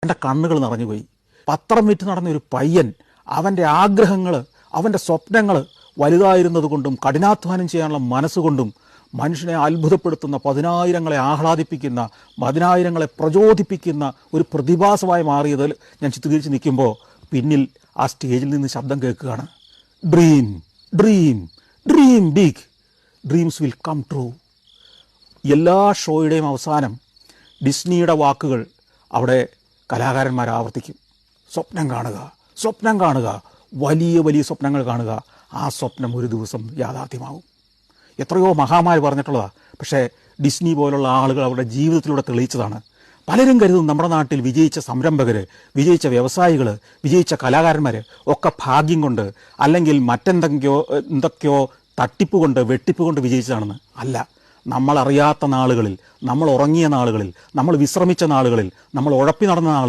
എൻ്റെ കണ്ണുകൾ നിറഞ്ഞുപോയി. പത്രം വിറ്റ് നടന്ന ഒരു പയ്യൻ, അവൻ്റെ ആഗ്രഹങ്ങൾ, അവൻ്റെ സ്വപ്നങ്ങൾ വലുതായിരുന്നത് കൊണ്ടും കഠിനാധ്വാനം ചെയ്യാനുള്ള മനസ്സുകൊണ്ടും മനുഷ്യനെ അത്ഭുതപ്പെടുത്തുന്ന, പതിനായിരങ്ങളെ ആഹ്ലാദിപ്പിക്കുന്ന, പതിനായിരങ്ങളെ പ്രചോദിപ്പിക്കുന്ന ഒരു പ്രതിഭാസമായി മാറിയതിൽ ഞാൻ ചിത്രീകരിച്ച് നിൽക്കുമ്പോൾ പിന്നിൽ ആ സ്റ്റേജിൽ നിന്ന് ശബ്ദം കേൾക്കുകയാണ്, dream dream dream big, dreams will come true. എല്ലാ ഷോയുടെയും അവസാനം ഡിസ്നിയുടെ വാക്കുകൾ അവിടെ കലാകാരന്മാർ ആവർത്തിക്കും. സ്വപ്നം കാണുക, സ്വപ്നം കാണുക, വലിയ വലിയ സ്വപ്നങ്ങൾ കാണുക. ആ സ്വപ്നം ഒരു ദിവസം യാഥാർത്ഥ്യമാകും. എത്രയോ മഹാന്മാർ പറഞ്ഞിട്ടുള്ളതാണ്. പക്ഷേ ഡിസ്നി പോലുള്ള ആളുകൾ അവരുടെ ജീവിതത്തിലൂടെ തെളിയിച്ചതാണ്. പലരും കരുതും നമ്മുടെ നാട്ടിൽ വിജയിച്ച സംരംഭകർ, വിജയിച്ച വ്യവസായികൾ, വിജയിച്ച കലാകാരന്മാർ ഒക്കെ ഭാഗ്യം കൊണ്ട് അല്ലെങ്കിൽ എന്തൊക്കെയോ തട്ടിപ്പ് കൊണ്ട്, വെട്ടിപ്പ് കൊണ്ട് വിജയിച്ചതാണെന്ന്. അല്ല, നമ്മളറിയാത്ത നാളുകളിൽ, നമ്മൾ ഉറങ്ങിയ നാളുകളിൽ, നമ്മൾ വിശ്രമിച്ച നാളുകളിൽ, നമ്മൾ ഉഴപ്പി നടന്ന നാളുകളിൽ